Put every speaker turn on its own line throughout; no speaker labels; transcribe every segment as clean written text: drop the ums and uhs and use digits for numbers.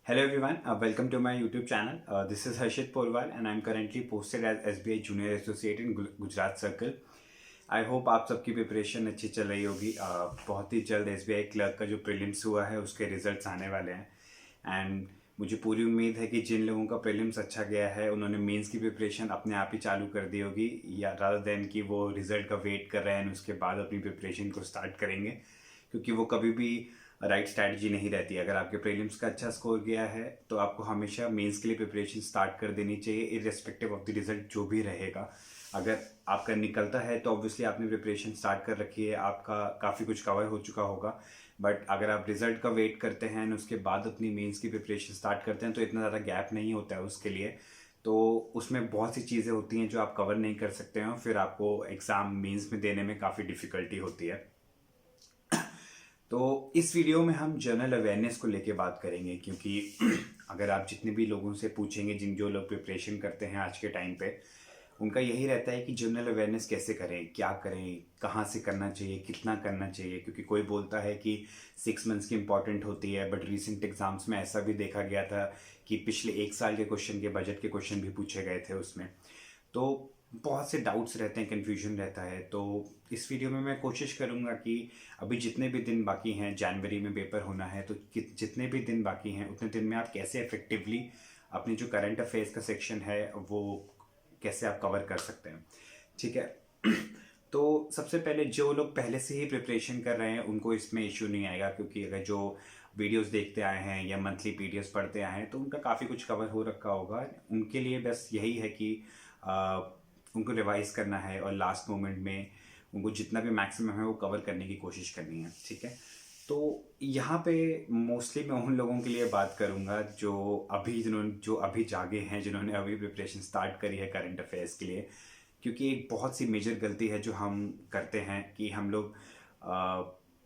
Hello everyone, welcome to my YouTube channel. This is Harshit Porwal and I'm currently posted as SBI Junior Associate in Gujarat Circle. I hope आप सबकी preparation अच्छी चल रही होगी। बहुत ही जल्द SBI clerk का जो प्रीलिम्स हुआ है उसके रिजल्ट्स आने वाले हैं एंड मुझे पूरी उम्मीद है कि जिन लोगों का प्रीलिम्स अच्छा गया है उन्होंने मेंस की प्रिपरेशन अपने आप ही चालू कर दी होगी, या रादर देन कि वो रिजल्ट का वेट कर रहे हैं उसके बाद अपनी प्रिपरेशन को स्टार्ट करेंगे, क्योंकि वो कभी भी राइट स्ट्रैटेजी नहीं रहती। अगर आपके प्रीलिम्स का अच्छा स्कोर गया है तो आपको हमेशा मेंस के लिए प्रिपरेशन स्टार्ट कर देनी चाहिए, इररेस्पेक्टिव ऑफ द रिजल्ट जो भी रहेगा। अगर आपका निकलता है तो ऑब्वियसली आपने प्रिपरेशन स्टार्ट कर रखी है, आपका काफ़ी कुछ कवर हो चुका होगा। बट अगर आप रिजल्ट का वेट करते हैं और उसके बाद अपनी मेंस की प्रिपरेशन स्टार्ट करते हैं तो इतना ज़्यादा गैप नहीं होता है उसके लिए। तो उसमें बहुत सी चीज़ें होती हैं जो आप कवर नहीं कर सकते हैं और फिर आपको एग्ज़ाम मेंस में देने में काफ़ी डिफ़िकल्टी होती है। तो इस वीडियो में हम जनरल अवेयरनेस को लेके बात करेंगे, क्योंकि अगर आप जितने भी लोगों से पूछेंगे, जिन जो लोग प्रिपरेशन करते हैं आज के टाइम पे, उनका यही रहता है कि जनरल अवेयरनेस कैसे करें, क्या करें, कहाँ से करना चाहिए, कितना करना चाहिए। क्योंकि कोई बोलता है कि 6 मंथ्स की इंपॉर्टेंट होती है, बट रिसेंट एग्जाम्स में ऐसा भी देखा गया था कि पिछले 1 साल के क्वेश्चन के बजट के क्वेश्चन भी पूछे गए थे उसमें। तो बहुत से डाउट्स रहते हैं, कन्फ्यूजन रहता है। तो इस वीडियो में मैं कोशिश करूँगा कि अभी जितने भी दिन बाकी हैं, जनवरी में पेपर होना है, तो जितने भी दिन बाकी हैं उतने दिन में आप कैसे इफेक्टिवली अपनी जो करंट अफेयर्स का सेक्शन है वो कैसे आप कवर कर सकते हैं। ठीक है। तो सबसे पहले जो लोग पहले से ही प्रिपरेशन कर रहे हैं उनको इसमें इश्यू नहीं आएगा, क्योंकि अगर जो वीडियोस देखते आए हैं या मंथली पीडीएफ पढ़ते आए हैं तो उनका काफ़ी कुछ कवर हो रखा होगा। उनके लिए बस यही है कि उनको रिवाइज करना है और लास्ट मोमेंट में उनको जितना भी मैक्सिमम है वो कवर करने की कोशिश करनी है। ठीक है। तो यहाँ पे मोस्टली मैं उन लोगों के लिए बात करूँगा जो अभी जागे हैं, जिन्होंने अभी प्रिपरेशन स्टार्ट करी है करंट अफेयर्स के लिए। क्योंकि एक बहुत सी मेजर गलती है जो हम करते हैं कि हम लोग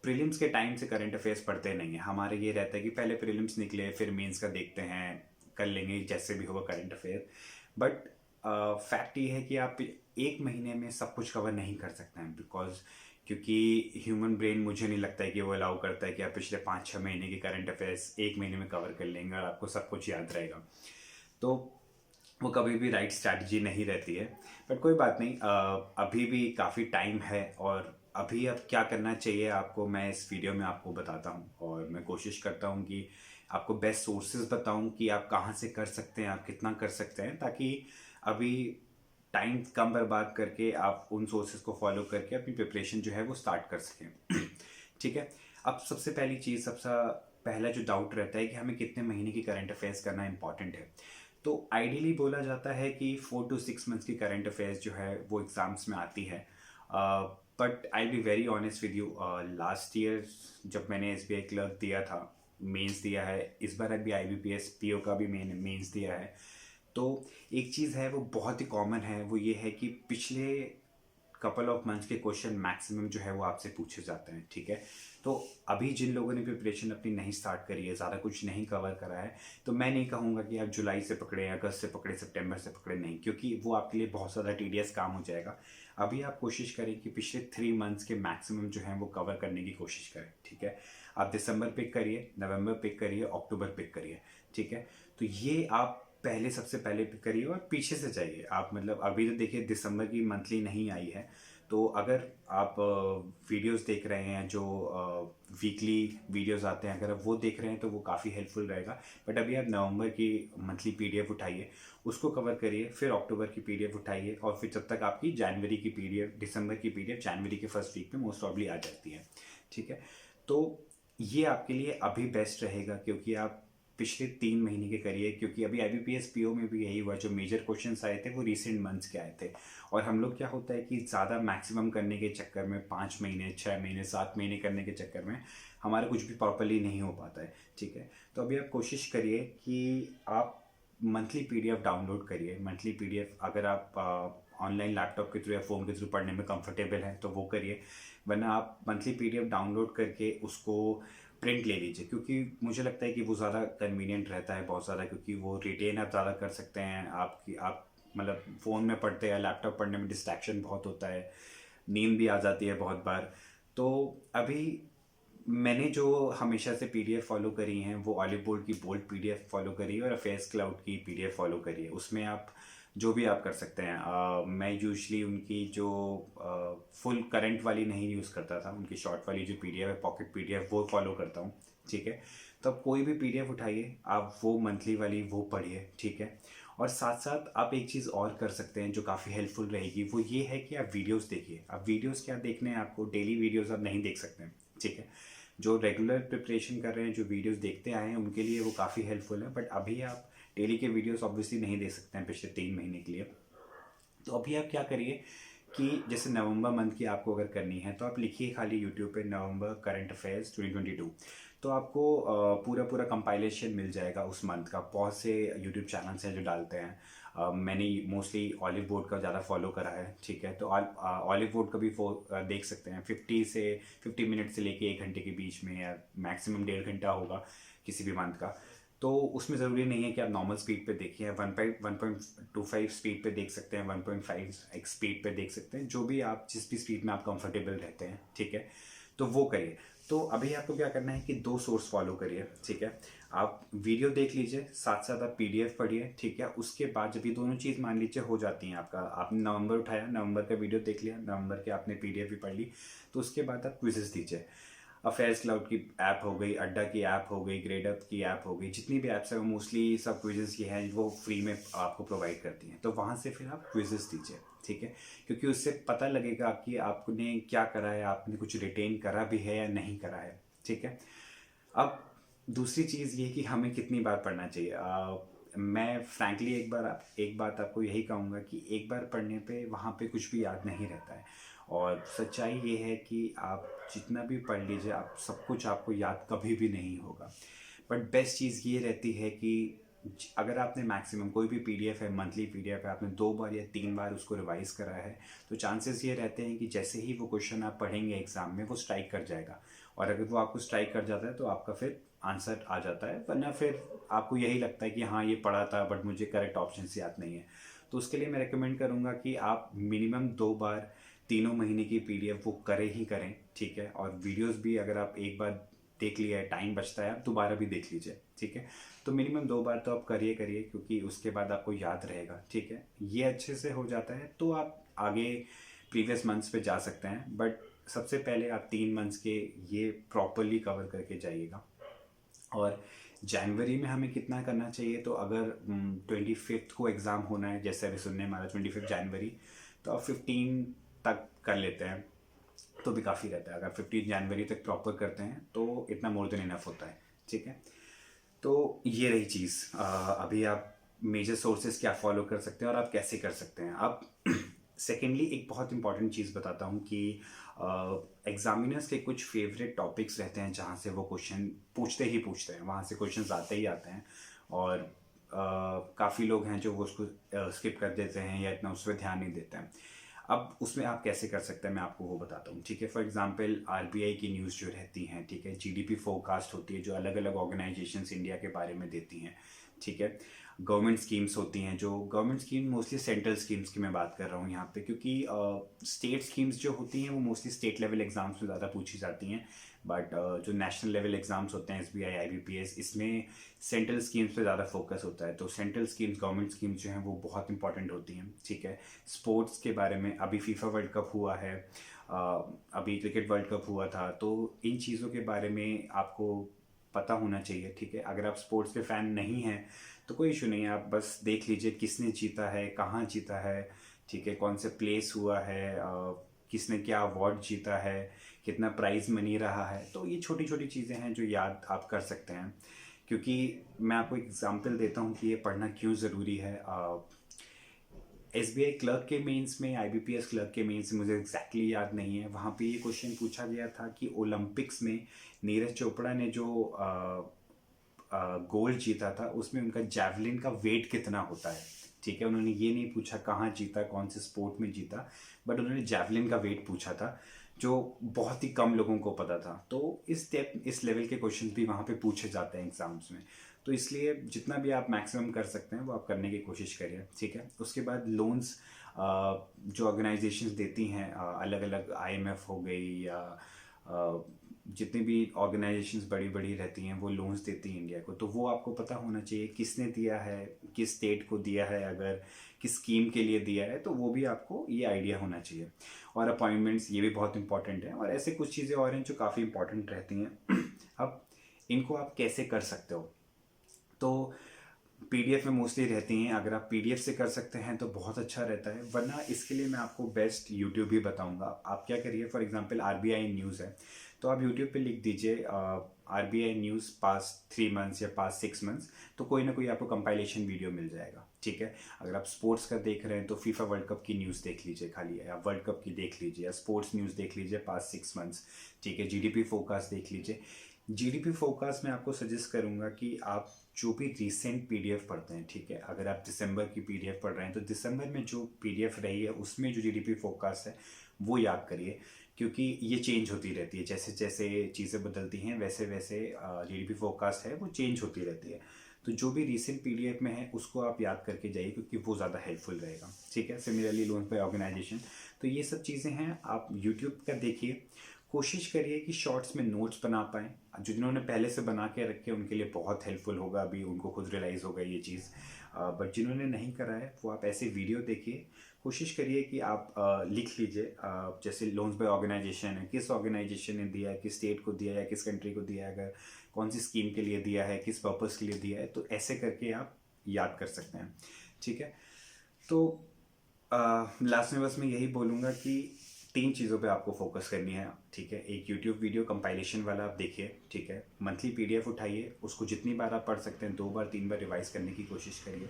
प्रीलिम्स के टाइम से करंट अफेयर्स पढ़ते नहीं हैं। हमारे ये रहता है कि पहले प्रीलिम्स निकले फिर मेंस का देखते हैं, कर लेंगे जैसे भी होगा करंट अफेयर। बट फैक्ट ये है कि आप 1 महीने में सब कुछ कवर नहीं कर सकते हैं, बिकॉज क्योंकि ह्यूमन ब्रेन मुझे नहीं लगता है कि वो अलाउ करता है कि आप पिछले 5-6 महीने की करंट अफेयर्स 1 महीने में कवर कर लेंगे और आपको सब कुछ याद रहेगा। तो वो कभी भी राइट स्ट्रैटेजी नहीं रहती है। बट कोई बात नहीं, अभी भी काफ़ी टाइम है और अभी अब क्या करना चाहिए आपको मैं इस वीडियो में आपको बताता हूँ, और मैं कोशिश करता हूँ कि आपको बेस्ट सोर्सेज बताऊँ कि आप कहाँ से कर सकते हैं, आप कितना कर सकते हैं, ताकि अभी टाइम कम बर्बाद करके आप उन सोर्सेज को फॉलो करके अपनी प्रिपरेशन जो है वो स्टार्ट कर सकें। ठीक है। अब सबसे पहली चीज़, सबसे पहला जो डाउट रहता है कि हमें कितने महीने की करंट अफेयर्स करना इंपॉर्टेंट है। तो आइडियली बोला जाता है कि 4 to 6 मंथ्स की करंट अफेयर्स जो है वो एग्ज़ाम्स में आती है। But I be very honest with you, last year जब मैंने SBI क्लर्क दिया था, मेंस दिया है, इस बार अभी IBPS PO का भी मेंस दिया है, तो एक चीज़ है वो बहुत ही कॉमन है, वो ये है कि पिछले कपल ऑफ मंथ्स के क्वेश्चन मैक्सिमम जो है वो आपसे पूछे जाते हैं। ठीक है। तो अभी जिन लोगों ने प्रिपरेशन अपनी नहीं स्टार्ट करी है, ज़्यादा कुछ नहीं कवर करा है, तो मैं नहीं कहूँगा कि आप जुलाई से पकड़े, अगस्त से पकड़े, सितंबर से पकड़े, नहीं, क्योंकि वो आपके लिए बहुत ज़्यादा टीडियस काम हो जाएगा। अभी आप कोशिश करें कि पिछले 3 मंथ्स के मैक्सिमम जो है वो कवर करने की कोशिश करें। ठीक है। आप दिसंबर पिक करिए, नवंबर पिक करिए, अक्टूबर पिक करिए। ठीक है। तो ये आप पहले सबसे पहले पिक करिए और पीछे से जाइए आप। मतलब अभी तो देखिए दिसंबर की मंथली नहीं आई है, तो अगर आप वीडियोस देख रहे हैं जो वीकली वीडियोस आते हैं, अगर आप वो देख रहे हैं तो वो काफ़ी हेल्पफुल रहेगा। बट अभी आप नवंबर की मंथली पीडीएफ उठाइए, उसको कवर करिए, फिर अक्टूबर की पीडीएफ उठाइए, और फिर जब तक आपकी जनवरी की पीडीएफ, दिसंबर की पीडीएफ जनवरी के फर्स्ट वीक में मोस्ट प्रॉब्ली आ जाती है। ठीक है। तो ये आपके लिए अभी बेस्ट रहेगा, क्योंकि आप पिछले 3 महीने के करिए, क्योंकि अभी IBPS PO में भी यही हुआ, जो मेजर क्वेश्चंस आए थे वो रिसेंट मंथ्स के आए थे। और हम लोग क्या होता है कि ज़्यादा मैक्सिमम करने के चक्कर में 5 महीने, 6 महीने, 7 महीने करने के चक्कर में हमारा कुछ भी प्रॉपरली नहीं हो पाता है। ठीक है। तो अभी आप कोशिश करिए कि आप मंथली पीडीएफ डाउनलोड करिए। मंथली पीडीएफ अगर आप ऑनलाइन लैपटॉप के थ्रू या फ़ोन के थ्रू पढ़ने में कंफर्टेबल हैं तो वो करिए, वरना आप मंथली पीडीएफ डाउनलोड करके उसको प्रिंट ले लीजिए, क्योंकि मुझे लगता है कि वो ज़्यादा कन्वीनियंट रहता है बहुत ज़्यादा, क्योंकि वो रिटेन आप ज़्यादा कर सकते हैं। आप मतलब फ़ोन में पढ़ते हैं, लैपटॉप पढ़ने में डिस्ट्रैक्शन बहुत होता है, नींद भी आ जाती है बहुत बार। तो अभी मैंने जो हमेशा से पीडीएफ फॉलो करी हैं वो ऑलिव बोर्ड की बोल्ड पीडीएफ फॉलो करी है और अफेयर्स क्लाउड की पीडीएफ फॉलो करी है। उसमें आप जो भी आप कर सकते हैं। मैं यूजली उनकी जो फुल करंट वाली नहीं यूज़ करता था, उनकी शॉर्ट वाली जो पीडीएफ है पॉकेट पीडीएफ वो फॉलो करता हूँ। ठीक है, तो आप कोई भी पीडीएफ उठाइए, आप वो मंथली वाली वो पढ़िए। ठीक है, और साथ साथ आप एक चीज़ और कर सकते हैं जो काफ़ी हेल्पफुल रहेगी, वो ये है कि आप वीडियोस देखिए। आप वीडियोस क्या देखने हैं, आपको डेली वीडियोस आप नहीं देख सकते हैं। ठीक है, जो रेगुलर प्रिपरेशन कर रहे हैं, जो वीडियोस देखते आए हैं, उनके लिए वो काफ़ी हेल्पफुल है। बट अभी आप डेली के वीडियोस ऑब्वियसली नहीं देख सकते हैं पिछले 3 महीने के लिए। तो अभी आप क्या करिए कि जैसे नवंबर मंथ की आपको अगर करनी है तो आप लिखिए खाली यूट्यूब पे नवंबर करंट अफेयर्स 2022। तो आपको पूरा पूरा कंपाइलेशन मिल जाएगा उस मंथ का। बहुत से यूट्यूब चैनल्स हैं जो डालते हैं। मैंने मोस्टली ऑलिव बोर्ड का ज़्यादा फॉलो करा है। ठीक है, तो ऑलिव बोर्ड का भी देख सकते हैं। 50 मिनट से लेके 1 घंटे के बीच में, या मैक्सिमम 1.5 घंटा होगा किसी भी मंथ का। तो उसमें ज़रूरी नहीं है कि आप नॉर्मल स्पीड पे देखिए। 1.25 स्पीड पे देख सकते हैं, 1.5x स्पीड पे देख सकते हैं, जो भी आप जिस भी स्पीड में आप कंफर्टेबल रहते हैं। ठीक है, तो वो करिए। तो अभी आपको क्या करना है कि 2 सोर्स फॉलो करिए। ठीक है, आप वीडियो देख लीजिए, साथ साथ आप पीडीएफ पढ़िए। ठीक है, उसके बाद जब ये दोनों चीज़ मान लीजिए हो जाती हैं, आपने नवंबर उठाया, नवंबर का वीडियो देख लिया, नवंबर के आपने पीडीएफ भी पढ़ ली, तो उसके बाद आप क्विजेस दीजिए। अफेयर्स क्लाउड की ऐप हो गई, अड्डा की ऐप हो गई, ग्रेडअप की ऐप हो गई, जितनी भी ऐप्स हैं वो मोस्टली सब क्विजेस ये हैं वो फ्री में आपको प्रोवाइड करती हैं। तो वहाँ से फिर आप क्विजेस दीजिए। ठीक है, क्योंकि उससे पता लगेगा कि आपने क्या करा है, आपने कुछ रिटेन करा भी है या नहीं करा है। ठीक है, अब दूसरी चीज़ ये कि हमें कितनी बार पढ़ना चाहिए। मैं फ्रैंकली एक बात आपको यही कहूँगा कि एक बार पढ़ने पे वहाँ पे कुछ भी याद नहीं रहता है। और सच्चाई ये है कि आप जितना भी पढ़ लीजिए, आप सब कुछ आपको याद कभी भी नहीं होगा। बट बेस्ट चीज़ ये रहती है कि अगर आपने मैक्सिमम कोई भी पीडीएफ है, मंथली पीडीएफ है, आपने 2 बार या 3 बार उसको रिवाइज करा है, तो चांसेस ये रहते हैं कि जैसे ही वो क्वेश्चन आप पढ़ेंगे एग्जाम में, वो स्ट्राइक कर जाएगा। और अगर वो आपको स्ट्राइक कर जाता है तो आपका फिर आंसर आ जाता है, वरना फिर आपको यही लगता है कि हाँ ये पढ़ा था बट मुझे करेक्ट ऑप्शन याद नहीं है। तो उसके लिए मैं रिकमेंड करूँगा कि आप मिनिमम 2 बार तीनों महीने की पीडीएफ वो करें ही करें। ठीक है, और वीडियोस भी अगर आप एक बार देख लिया है, टाइम बचता है, आप दोबारा भी देख लीजिए। ठीक है, तो मिनिमम 2 बार तो आप करिए क्योंकि उसके बाद आपको याद रहेगा। ठीक है, ये अच्छे से हो जाता है तो आप आगे प्रीवियस मंथ्स पे जा सकते हैं। बट सबसे पहले आप 3 मंथ्स के ये प्रॉपरली कवर करके जाइएगा। और जनवरी में हमें कितना करना चाहिए, तो अगर 25th को एग्ज़ाम होना है, जैसे अभी सुनने में आ रहा है 25 जनवरी, तो आप 15 तक कर लेते हैं तो भी काफ़ी रहता है। अगर 15 जनवरी तक प्रॉपर करते हैं तो इतना मोर देन इनफ होता है। ठीक है, तो ये रही चीज़। अभी आप मेजर सोर्सेज क्या फॉलो कर सकते हैं और आप कैसे कर सकते हैं। अब सेकेंडली एक बहुत इंपॉर्टेंट चीज़ बताता हूँ कि एग्जामिनर्स के कुछ फेवरेट टॉपिक्स रहते हैं जहाँ से वो क्वेश्चन पूछते हैं, वहाँ से क्वेश्चन आते ही आते हैं। और काफ़ी लोग हैं जो वो उसको स्किप कर देते हैं या इतना उस पर ध्यान नहीं देते हैं। अब उसमें आप कैसे कर सकते हैं मैं आपको वो बताता हूँ। ठीक है, फॉर एग्जांपल आरबीआई की न्यूज़ जो रहती हैं, ठीक है, जीडीपी फोरकास्ट होती है जो अलग अलग ऑर्गेनाइजेशंस इंडिया के बारे में देती हैं। ठीक है, गवर्नमेंट स्कीम्स होती हैं, जो government scheme mostly central schemes की मैं बात कर रहा हूँ यहाँ पे, क्योंकि स्टेट स्कीम्स जो होती हैं वो मोस्टली स्टेट लेवल एग्जाम्स में ज़्यादा पूछी जाती हैं। बट जो नेशनल लेवल एग्जाम्स होते हैं एसबीआई, आईबीपीएस, इसमें सेंट्रल स्कीम्स पे ज़्यादा फोकस होता है। तो सेंट्रल स्कीम्स, गवर्नमेंट स्कीम्स जो हैं वो बहुत इंपॉर्टेंट होती हैं। ठीक है, स्पोर्ट्स के बारे में अभी फीफा वर्ल्ड कप हुआ है, अभी क्रिकेट वर्ल्ड कप हुआ था, तो इन चीज़ों के बारे में आपको पता होना चाहिए। ठीक है, अगर आप स्पोर्ट्स के फ़ैन नहीं हैं तो कोई इशू नहीं है, आप बस देख लीजिए किसने जीता है, कहाँ जीता है। ठीक है, कौन से प्लेस हुआ है, किसने क्या अवार्ड जीता है, कितना प्राइज़ मनी रहा है। तो ये छोटी छोटी चीज़ें हैं जो याद आप कर सकते हैं। क्योंकि मैं आपको एग्जांपल देता हूँ कि ये पढ़ना क्यों ज़रूरी है। एसबीआई क्लर्क के मेंस में, आईबीपीएस क्लर्क के मेंस में, मुझे एग्जैक्टली याद नहीं है, वहाँ पे ये क्वेश्चन पूछा गया था कि ओलंपिक्स में नीरज चोपड़ा ने जो गोल्ड जीता था उसमें उनका जैवलिन का वेट कितना होता है। ठीक है, उन्होंने ये नहीं पूछा कहाँ जीता, कौन से स्पोर्ट में जीता, बट उन्होंने जैवलिन का वेट पूछा था, जो बहुत ही कम लोगों को पता था। तो इस लेवल के क्वेश्चन भी वहाँ पे पूछे जाते हैं एग्जाम्स में। तो इसलिए जितना भी आप मैक्सिमम कर सकते हैं वो आप करने की कोशिश करिए। ठीक है, उसके बाद लोन्स जो ऑर्गेनाइजेशंस देती हैं, अलग अलग आईएमएफ हो गई या जितनी भी ऑर्गेनाइजेशंस बड़ी बड़ी रहती हैं वो लोन्स देती हैं इंडिया को, तो वो आपको पता होना चाहिए किसने दिया है, किस स्टेट को दिया है, अगर किस स्कीम के लिए दिया है, तो वो भी आपको ये आइडिया होना चाहिए। और अपॉइंटमेंट्स ये भी बहुत इंपॉर्टेंट है, और ऐसे कुछ चीज़ें और हैं जो काफ़ी इंपॉर्टेंट रहती हैं। अब इनको आप कैसे कर सकते हो, तो पीडीएफ में मोस्टली रहती हैं। अगर आप पीडीएफ से कर सकते हैं तो बहुत अच्छा रहता है, वरना इसके लिए मैं आपको बेस्ट यूट्यूब भी बताऊंगा। आप क्या करिए, फॉर एग्जांपल आरबीआई न्यूज़ है, तो आप यूट्यूब पे लिख दीजिए आरबीआई न्यूज़ पास्ट 3 मंथ्स या पास्ट 6 मंथ्स, तो कोई ना कोई आपको कंपाइलेशन वीडियो मिल जाएगा। ठीक है, अगर आप स्पोर्ट्स का देख रहे हैं तो फीफा वर्ल्ड कप की न्यूज़ देख लीजिए खाली, या वर्ल्ड कप की देख लीजिए, या स्पोर्ट्स न्यूज़ देख लीजिए पास्ट 6 मंथ्स। ठीक है, जीडीपी फोरकास्ट देख लीजिए। जीडीपी फोरकास्ट में आपको सजेस्ट करूंगा कि आप जो भी रिसेंट पीडीएफ पढ़ते हैं, ठीक है, अगर आप दिसंबर की पीडीएफ पढ़ रहे हैं तो दिसंबर में जो पीडीएफ रही है उसमें जो जीडीपी फोरकास्ट है वो याद करिए, क्योंकि ये चेंज होती रहती है। जैसे जैसे चीज़ें बदलती हैं वैसे वैसे जीडीपी फोरकास्ट है वो चेंज होती रहती है। तो जो भी रिसेंट पीडीएफ में है उसको आप याद करके जाइए, क्योंकि वो ज़्यादा हेल्पफुल रहेगा। ठीक है, सिमिलरली लोन बाय ऑर्गेनाइजेशन, तो ये सब चीज़ें हैं, आप यूट्यूब का देखिए। कोशिश करिए कि शॉर्ट्स में नोट्स बना पाएँ, जो जिन्होंने पहले से बना के रखे उनके लिए बहुत हेल्पफुल होगा, अभी उनको खुद रियलाइज़ होगा ये चीज़। बट जिन्होंने नहीं करा है वो आप ऐसे वीडियो देखिए। कोशिश करिए कि आप लिख लीजिए, जैसे लोन्स बाय ऑर्गेनाइजेशन है, किस ऑर्गेनाइजेशन ने दिया है, किस स्टेट को दिया है, किस कंट्री को दिया है, अगर कौन सी स्कीम के लिए दिया है, किस पर्पज़ के लिए दिया है, तो ऐसे करके आप याद कर सकते हैं। ठीक है, तो लास्ट में बस मैं यही बोलूँगा कि 3 चीज़ों पे आपको फोकस करनी है। ठीक है, एक यूट्यूब वीडियो कंपाइलेशन वाला आप देखिए। ठीक है, मंथली पीडीएफ उठाइए, उसको जितनी बार आप पढ़ सकते हैं 2 बार 3 बार रिवाइज करने की कोशिश करिए।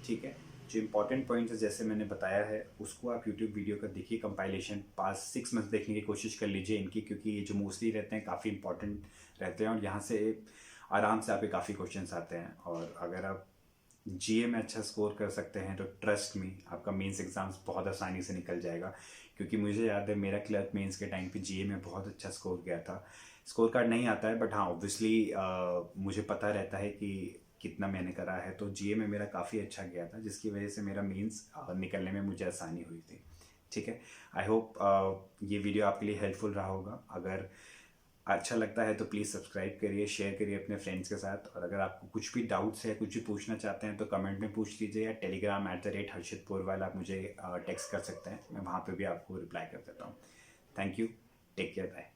ठीक है, जो इंपॉर्टेंट पॉइंट्स है जैसे मैंने बताया है उसको आप यूट्यूब वीडियो का देखिए, कंपाइलेशन पास्ट 6 मंथ्स देखने की कोशिश कर लीजिए इनकी, क्योंकि ये जो मोस्टली रहते हैं काफ़ी इंपॉर्टेंट रहते हैं, और यहाँ से आराम से आपके काफ़ी क्वेश्चन आते हैं। और अगर आप जीए में अच्छा स्कोर कर सकते हैं तो ट्रस्ट मी आपका मेंस एग्जाम्स बहुत आसानी से निकल जाएगा, क्योंकि मुझे याद है मेरा क्लर्क मेंस के टाइम पे जीए में बहुत अच्छा स्कोर गया था। स्कोर कार्ड नहीं आता है, बट हाँ ऑब्वियसली मुझे पता रहता है कि कितना मैंने करा है, तो जीए में मेरा काफ़ी अच्छा गया था, जिसकी वजह से मेरा मेंस निकलने में मुझे आसानी हुई थी। ठीक है, आई होप ये वीडियो आपके लिए हेल्पफुल रहा होगा। अगर अच्छा लगता है तो प्लीज़ सब्सक्राइब करिए, शेयर करिए अपने फ्रेंड्स के साथ, और अगर आपको कुछ भी डाउट्स है, कुछ भी पूछना चाहते हैं तो कमेंट में पूछ लीजिए, या टेलीग्राम @हर्षित पोरवाल आप मुझे टेक्स्ट कर सकते हैं, मैं वहाँ पे भी आपको रिप्लाई कर देता हूँ। Thank you, take care, bye.